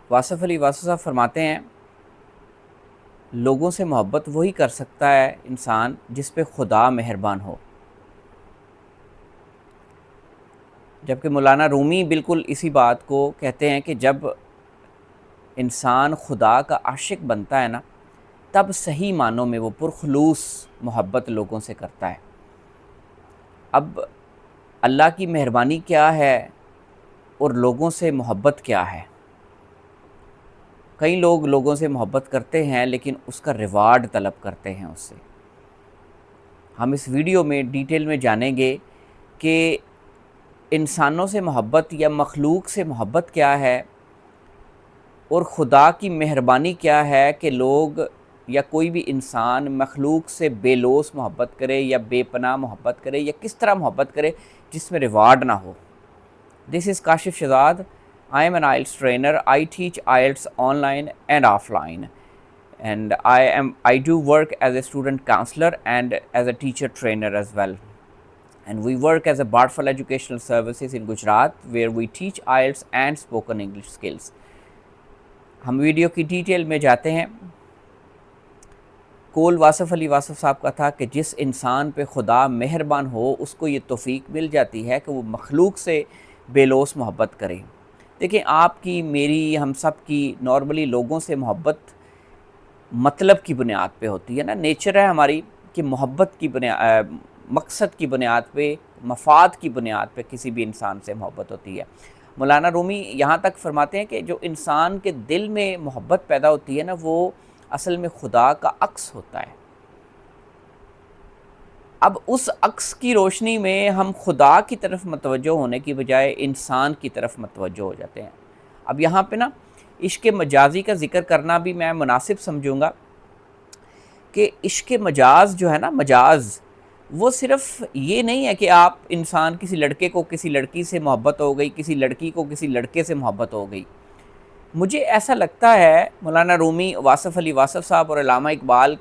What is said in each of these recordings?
واصف علی واصف صاحب فرماتے ہیں لوگوں سے محبت وہی کر سکتا ہے انسان جس پہ خدا مہربان ہو، جبکہ مولانا رومی بالکل اسی بات کو کہتے ہیں کہ جب انسان خدا کا عاشق بنتا ہے نا، تب صحیح معنوں میں وہ پرخلوص محبت لوگوں سے کرتا ہے۔ اب اللہ کی مہربانی کیا ہے اور لوگوں سے محبت کیا ہے؟ کئی لوگ لوگوں سے محبت کرتے ہیں لیکن اس کا ریوارڈ طلب کرتے ہیں اس سے۔ ہم اس ویڈیو میں ڈیٹیل میں جانیں گے کہ انسانوں سے محبت یا مخلوق سے محبت کیا ہے، اور خدا کی مہربانی کیا ہے کہ لوگ یا کوئی بھی انسان مخلوق سے بے لوث محبت کرے یا بے پناہ محبت کرے، یا کس طرح محبت کرے جس میں ریوارڈ نہ ہو۔ This is Kashif Shahzad. I am an IELTS trainer. I teach IELTS online and offline. And I do work as a student counselor and as a teacher trainer as well. And we work as a Bartful Educational Services in Gujarat, where we teach IELTS and spoken English skills. ہم video کی detail میں جاتے ہیں۔ قول واصف علی واصف صاحب کا تھا کہ جس انسان پہ خدا مہربان ہو اس کو یہ توفیق مل جاتی ہے کہ وہ مخلوق سے بے لوث محبت کرے۔ دیکھیں، آپ کی، میری، ہم سب کی نارملی لوگوں سے محبت مطلب کی بنیاد پہ ہوتی ہے نا، نیچر ہے ہماری کہ محبت کی بنیاد، مقصد کی بنیاد پہ، مفاد کی بنیاد پہ کسی بھی انسان سے محبت ہوتی ہے۔ مولانا رومی یہاں تک فرماتے ہیں کہ جو انسان کے دل میں محبت پیدا ہوتی ہے نا، وہ اصل میں خدا کا عکس ہوتا ہے۔ اب اس عکس کی روشنی میں ہم خدا کی طرف متوجہ ہونے کی بجائے انسان کی طرف متوجہ ہو جاتے ہیں۔ اب یہاں پہ نا عشق مجازی کا ذکر کرنا بھی میں مناسب سمجھوں گا کہ عشق مجاز جو ہے نا، مجاز، وہ صرف یہ نہیں ہے کہ آپ انسان کسی لڑکے کو کسی لڑکی سے محبت ہو گئی، کسی لڑکی کو کسی لڑکے سے محبت ہو گئی۔ مجھے ایسا لگتا ہے مولانا رومی، واصف علی واصف صاحب اور علامہ اقبال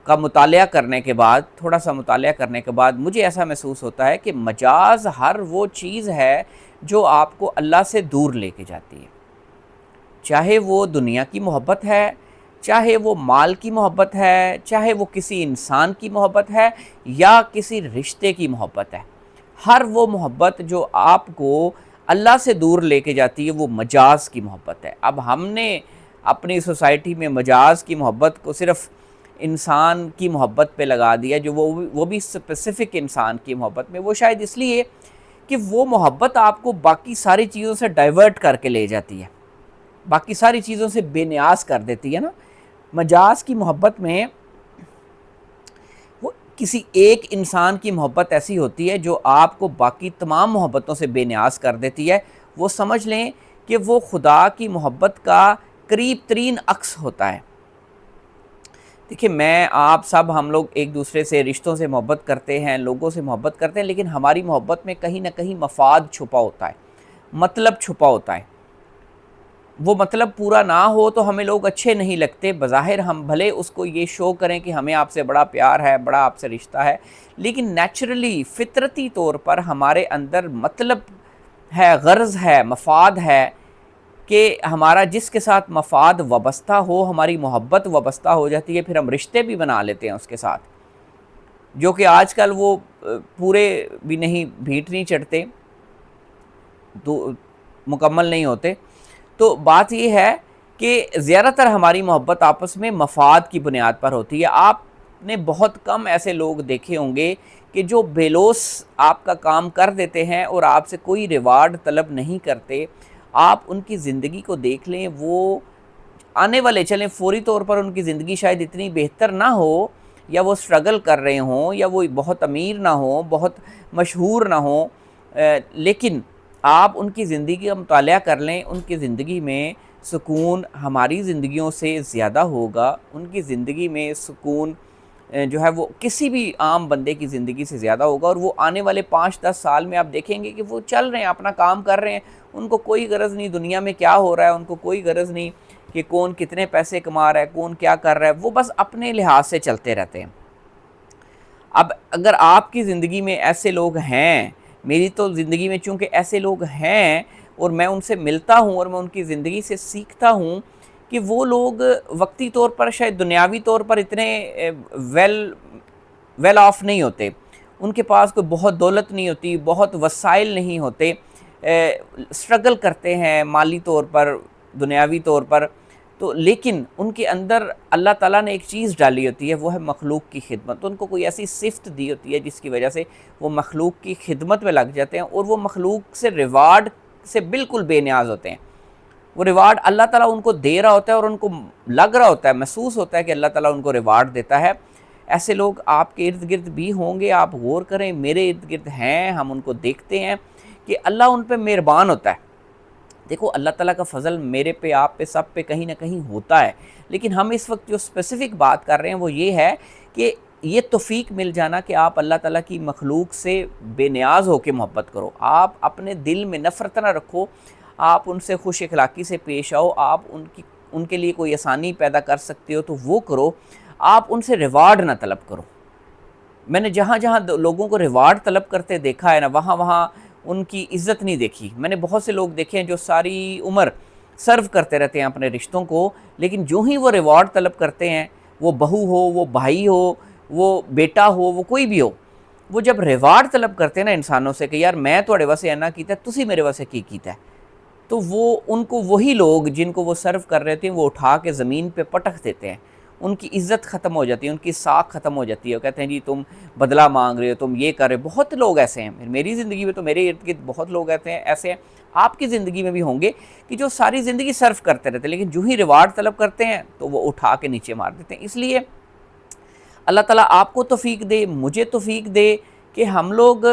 کا مطالعہ کرنے کے بعد، تھوڑا سا مطالعہ کرنے کے بعد مجھے ایسا محسوس ہوتا ہے کہ مجاز ہر وہ چیز ہے جو آپ کو اللہ سے دور لے کے جاتی ہے، چاہے وہ دنیا کی محبت ہے، چاہے وہ مال کی محبت ہے، چاہے وہ کسی انسان کی محبت ہے یا کسی رشتے کی محبت ہے۔ ہر وہ محبت جو آپ کو اللہ سے دور لے کے جاتی ہے وہ مجاز کی محبت ہے۔ اب ہم نے اپنی سوسائٹی میں مجاز کی محبت کو صرف انسان کی محبت پہ لگا دیا، جو وہ بھی اسپیسیفک انسان کی محبت میں، وہ شاید اس لیے کہ وہ محبت آپ کو باقی ساری چیزوں سے ڈائیورٹ کر کے لے جاتی ہے، باقی ساری چیزوں سے بے نیاز کر دیتی ہے نا۔ مجاز کی محبت میں وہ کسی ایک انسان کی محبت ایسی ہوتی ہے جو آپ کو باقی تمام محبتوں سے بے نیاز کر دیتی ہے۔ وہ سمجھ لیں کہ وہ خدا کی محبت کا قریب ترین عکس ہوتا ہے۔ دیکھیں، میں، آپ سب، ہم لوگ ایک دوسرے سے، رشتوں سے محبت کرتے ہیں، لوگوں سے محبت کرتے ہیں، لیکن ہماری محبت میں کہیں نہ کہیں مفاد چھپا ہوتا ہے، مطلب چھپا ہوتا ہے۔ وہ مطلب پورا نہ ہو تو ہمیں لوگ اچھے نہیں لگتے، بظاہر ہم بھلے اس کو یہ شو کریں کہ ہمیں آپ سے بڑا پیار ہے، بڑا آپ سے رشتہ ہے، لیکن نیچرلی، فطرتی طور پر ہمارے اندر مطلب ہے، غرض ہے، مفاد ہے کہ ہمارا جس کے ساتھ مفاد وابستہ ہو، ہماری محبت وابستہ ہو جاتی ہے، پھر ہم رشتے بھی بنا لیتے ہیں اس کے ساتھ، جو کہ آج کل وہ پورے بھی نہیں، بھیٹ نہیں چڑھتے، مکمل نہیں ہوتے۔ تو بات یہ ہے کہ زیادہ تر ہماری محبت آپس میں مفاد کی بنیاد پر ہوتی ہے۔ آپ نے بہت کم ایسے لوگ دیکھے ہوں گے کہ جو بے لوث آپ کا کام کر دیتے ہیں اور آپ سے کوئی ریوارڈ طلب نہیں کرتے۔ آپ ان کی زندگی کو دیکھ لیں، وہ آنے والے، چلیں فوری طور پر ان کی زندگی شاید اتنی بہتر نہ ہو، یا وہ سٹرگل کر رہے ہوں، یا وہ بہت امیر نہ ہوں، بہت مشہور نہ ہوں، لیکن آپ ان کی زندگی کا مطالعہ کر لیں، ان کی زندگی میں سکون ہماری زندگیوں سے زیادہ ہوگا۔ ان کی زندگی میں سکون جو ہے وہ کسی بھی عام بندے کی زندگی سے زیادہ ہوگا، اور وہ آنے والے 5-10 سال میں آپ دیکھیں گے کہ وہ چل رہے ہیں، اپنا کام کر رہے ہیں، ان کو کوئی غرض نہیں دنیا میں کیا ہو رہا ہے، ان کو کوئی غرض نہیں کہ کون کتنے پیسے کما رہا ہے، کون کیا کر رہا ہے، وہ بس اپنے لحاظ سے چلتے رہتے ہیں۔ اب اگر آپ کی زندگی میں ایسے لوگ ہیں، میری تو زندگی میں چونکہ ایسے لوگ ہیں، اور میں ان سے ملتا ہوں اور میں ان کی زندگی سے سیکھتا ہوں کہ وہ لوگ وقتی طور پر شاید دنیاوی طور پر اتنے ویل آف نہیں ہوتے، ان کے پاس کوئی بہت دولت نہیں ہوتی، بہت وسائل نہیں ہوتے، اسٹرگل کرتے ہیں مالی طور پر، دنیاوی طور پر، تو لیکن ان کے اندر اللہ تعالیٰ نے ایک چیز ڈالی ہوتی ہے، وہ ہے مخلوق کی خدمت. ان کو کوئی ایسی صفت دی ہوتی ہے جس کی وجہ سے وہ مخلوق کی خدمت میں لگ جاتے ہیں، اور وہ مخلوق سے ریوارڈ سے بالکل بے نیاز ہوتے ہیں. وہ ریوارڈ اللہ تعالیٰ ان کو دے رہا ہوتا ہے، اور ان کو لگ رہا ہوتا ہے، محسوس ہوتا ہے کہ اللہ تعالیٰ ان کو ریوارڈ دیتا ہے. ایسے لوگ آپ کے ارد گرد بھی ہوں گے، آپ غور کریں، میرے ارد گرد ہیں، ہم ان کو دیکھتے ہیں کہ اللہ ان پہ مہربان ہوتا ہے. دیکھو اللہ تعالیٰ کا فضل میرے پہ، آپ پہ، سب پہ کہیں نہ کہیں ہوتا ہے، لیکن ہم اس وقت جو اسپیسیفک بات کر رہے ہیں وہ یہ ہے کہ یہ توفیق مل جانا کہ آپ اللہ تعالیٰ کی مخلوق سے بے نیاز ہو کے محبت کرو. آپ اپنے دل میں نفرت نہ رکھو، آپ ان سے خوش اخلاقی سے پیش آؤ، آپ ان کے لیے کوئی آسانی پیدا کر سکتے ہو تو وہ کرو، آپ ان سے ریوارڈ نہ طلب کرو. میں نے جہاں جہاں لوگوں کو ریوارڈ طلب کرتے دیکھا ہے نا، وہاں وہاں ان کی عزت نہیں دیکھی. میں نے بہت سے لوگ دیکھے ہیں جو ساری عمر سرو کرتے رہتے ہیں اپنے رشتوں کو، لیکن جو ہی وہ ریوارڈ طلب کرتے ہیں، وہ بہو ہو، وہ بھائی ہو، وہ بیٹا ہو، وہ کوئی بھی ہو، وہ جب ریوارڈ طلب کرتے ہیں نا انسانوں سے کہ یار میں تھوڑے واسے اینا کیتا ہے، تسی میرے واسے کی کیتا ہے، تو وہ ان کو وہی لوگ جن کو وہ سرو کر رہے تھے وہ اٹھا کے زمین پہ پٹک دیتے ہیں. ان کی عزت ختم ہو جاتی ہے، ان کی ساکھ ختم ہو جاتی ہے. وہ کہتے ہیں جی تم بدلہ مانگ رہے ہو، تم یہ کر رہے ہو. بہت لوگ ایسے ہیں میری زندگی میں، تو میرے ارد گرد بہت لوگ ایسے ہیں، آپ کی زندگی میں بھی ہوں گے کہ جو ساری زندگی سرو کرتے رہتے ہیں، لیکن جو ہی ریوارڈ طلب کرتے ہیں تو وہ اٹھا کے نیچے مار دیتے ہیں. اس لیے اللہ تعالیٰ آپ کو توفیق دے، مجھے توفیق دے کہ ہم لوگ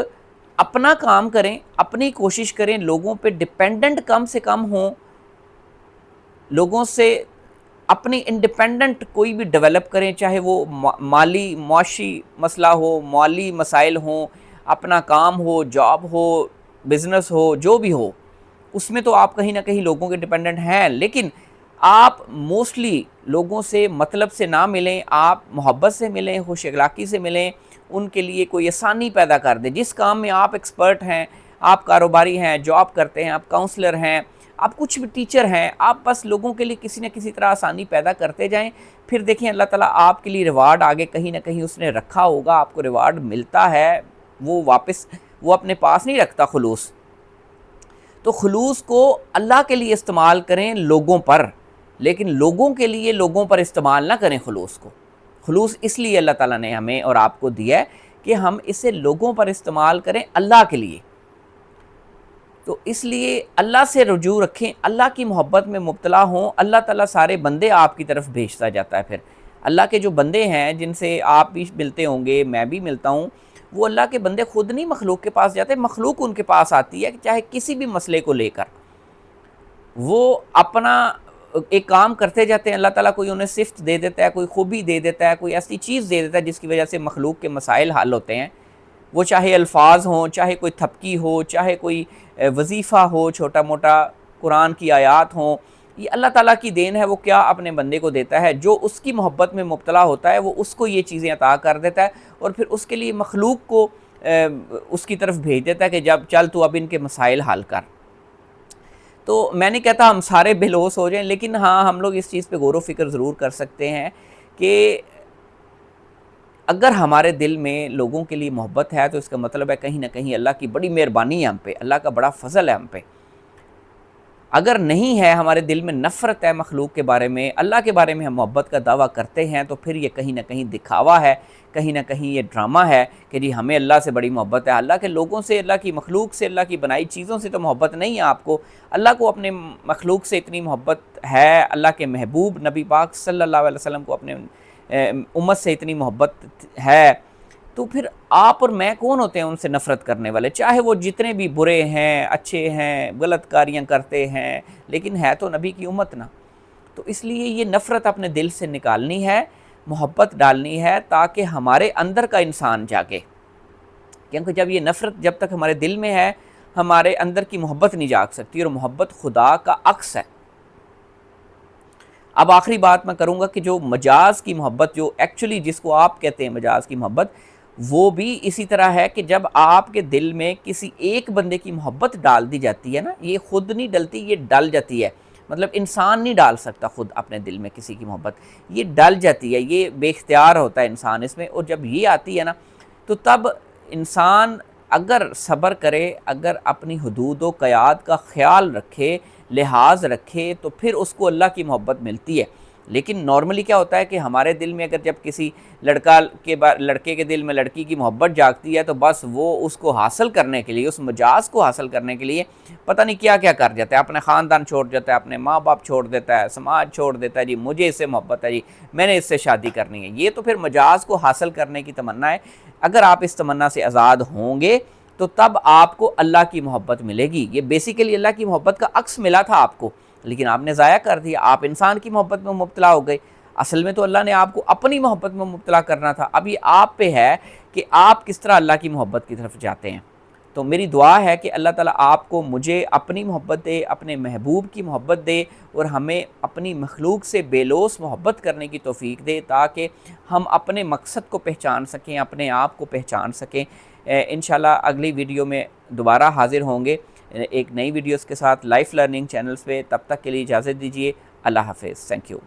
اپنا کام کریں، اپنی کوشش کریں، لوگوں پہ ڈپینڈنٹ کم سے کم ہوں، لوگوں سے اپنی انڈیپینڈنٹ کوئی بھی ڈیولپ کریں، چاہے وہ مالی معاشی مسئلہ ہو، مالی مسائل ہوں، اپنا کام ہو، جاب ہو، بزنس ہو، جو بھی ہو، اس میں تو آپ کہیں نہ کہیں لوگوں کے ڈیپینڈنٹ ہیں، لیکن آپ موسٹلی لوگوں سے مطلب سے نہ ملیں، آپ محبت سے ملیں، خوش اخلاقی سے ملیں، ان کے لیے کوئی آسانی پیدا کر دیں. جس کام میں آپ ایکسپرٹ ہیں، آپ کاروباری ہیں، جاب کرتے ہیں، آپ کاؤنسلر ہیں، آپ کچھ بھی ٹیچر ہیں، آپ بس لوگوں کے لیے کسی نہ کسی طرح آسانی پیدا کرتے جائیں. پھر دیکھیں اللہ تعالیٰ آپ کے لیے ریوارڈ آگے کہیں نہ کہیں اس نے رکھا ہوگا، آپ کو ریوارڈ ملتا ہے. وہ واپس وہ اپنے پاس نہیں رکھتا خلوص. تو خلوص کو اللہ کے لیے استعمال کریں لوگوں پر، لیکن لوگوں کے لیے لوگوں پر استعمال نہ کریں خلوص کو. خلوص اس لیے اللہ تعالیٰ نے ہمیں اور آپ کو دیا ہے کہ ہم اسے لوگوں پر استعمال کریں اللہ کے لیے. تو اس لیے اللہ سے رجوع رکھیں، اللہ کی محبت میں مبتلا ہوں. اللہ تعالیٰ سارے بندے آپ کی طرف بھیجتا جاتا ہے. پھر اللہ کے جو بندے ہیں جن سے آپ بھی ملتے ہوں گے، میں بھی ملتا ہوں، وہ اللہ کے بندے خود نہیں مخلوق کے پاس جاتے، مخلوق ان کے پاس آتی ہے کہ چاہے کسی بھی مسئلے کو لے کر وہ اپنا ایک کام کرتے جاتے ہیں. اللہ تعالیٰ کوئی انہیں صفت دے دیتا ہے، کوئی خوبی دے دیتا ہے، کوئی ایسی چیز دے دیتا ہے جس کی وجہ سے مخلوق کے مسائل حل ہوتے ہیں. وہ چاہے الفاظ ہوں، چاہے کوئی تھپکی ہو، چاہے کوئی وظیفہ ہو، چھوٹا موٹا قرآن کی آیات ہوں، یہ اللہ تعالیٰ کی دین ہے. وہ کیا اپنے بندے کو دیتا ہے، جو اس کی محبت میں مبتلا ہوتا ہے وہ اس کو یہ چیزیں عطا کر دیتا ہے، اور پھر اس کے لیے مخلوق کو اس کی طرف بھیج دیتا ہے کہ جب چل تو اب ان کے مسائل حل کر. تو میں نہیں کہتا ہم سارے بے لوث ہو جائیں، لیکن ہاں ہم لوگ اس چیز پہ غور و فکر ضرور کر سکتے ہیں کہ اگر ہمارے دل میں لوگوں کے لیے محبت ہے تو اس کا مطلب ہے کہیں نہ کہیں اللہ کی بڑی مہربانی ہے ہم پہ، اللہ کا بڑا فضل ہے ہم پہ. اگر نہیں ہے، ہمارے دل میں نفرت ہے مخلوق کے بارے میں، اللہ کے بارے میں ہم محبت کا دعویٰ کرتے ہیں، تو پھر یہ کہیں نہ کہیں دکھاوا ہے، کہیں نہ کہیں یہ ڈرامہ ہے کہ جی ہمیں اللہ سے بڑی محبت ہے. اللہ کے لوگوں سے، اللہ کی مخلوق سے، اللہ کی بنائی چیزوں سے تو محبت نہیں ہے آپ کو. اللہ کو اپنے مخلوق سے اتنی محبت ہے، اللہ کے محبوب نبی پاک صلی اللہ علیہ وسلم کو اپنے امت سے اتنی محبت ہے، تو پھر آپ اور میں کون ہوتے ہیں ان سے نفرت کرنے والے؟ چاہے وہ جتنے بھی برے ہیں، اچھے ہیں، غلط کاریاں کرتے ہیں، لیکن ہے تو نبی کی امت نا. تو اس لیے یہ نفرت اپنے دل سے نکالنی ہے، محبت ڈالنی ہے، تاکہ ہمارے اندر کا انسان جاگے. کیونکہ جب یہ نفرت جب تک ہمارے دل میں ہے، ہمارے اندر کی محبت نہیں جاگ سکتی، اور محبت خدا کا عکس ہے. اب آخری بات میں کروں گا کہ جو مجاز کی محبت، جو ایکچولی جس کو آپ کہتے ہیں مجاز کی محبت، وہ بھی اسی طرح ہے کہ جب آپ کے دل میں کسی ایک بندے کی محبت ڈال دی جاتی ہے نا، یہ خود نہیں ڈلتی، یہ ڈل جاتی ہے، مطلب انسان نہیں ڈال سکتا خود اپنے دل میں کسی کی محبت، یہ ڈل جاتی ہے، یہ بے اختیار ہوتا ہے انسان اس میں، اور جب یہ آتی ہے نا تو تب انسان اگر صبر کرے، اگر اپنی حدود و قیاد کا خیال رکھے، لحاظ رکھے، تو پھر اس کو اللہ کی محبت ملتی ہے۔ لیکن نارملی کیا ہوتا ہے کہ ہمارے دل میں اگر جب کسی لڑکے کے دل میں لڑکی کی محبت جاگتی ہے تو بس وہ اس کو حاصل کرنے کے لیے، اس مجاز کو حاصل کرنے کے لیے پتہ نہیں کیا کیا کر جاتا ہے، اپنے خاندان چھوڑ جاتا ہے، اپنے ماں باپ چھوڑ دیتا ہے، سماج چھوڑ دیتا ہے، جی مجھے اس سے محبت ہے، جی میں نے اس سے شادی کرنی ہے۔ یہ تو پھر مجاز کو حاصل کرنے کی تمنا ہے۔ اگر آپ اس تمنا سے آزاد ہوں گے تو تب آپ کو اللہ کی محبت ملے گی۔ یہ بیسیکلی اللہ کی محبت کا عکس ملا تھا آپ کو، لیکن آپ نے ضائع کر دیا، آپ انسان کی محبت میں مبتلا ہو گئے۔ اصل میں تو اللہ نے آپ کو اپنی محبت میں مبتلا کرنا تھا۔ اب یہ آپ پہ ہے کہ آپ کس طرح اللہ کی محبت کی طرف جاتے ہیں۔ تو میری دعا ہے کہ اللہ تعالیٰ آپ کو، مجھے اپنی محبت دے، اپنے محبوب کی محبت دے، اور ہمیں اپنی مخلوق سے بے لوث محبت کرنے کی توفیق دے، تاکہ ہم اپنے مقصد کو پہچان سکیں، اپنے آپ کو پہچان سکیں۔ انشاءاللہ اگلی ویڈیو میں دوبارہ حاضر ہوں گے ایک نئی ویڈیوز کے ساتھ لائف لرننگ چینلز پہ۔ تب تک کے لیے اجازت دیجیے، اللہ حافظ، تھینک یو۔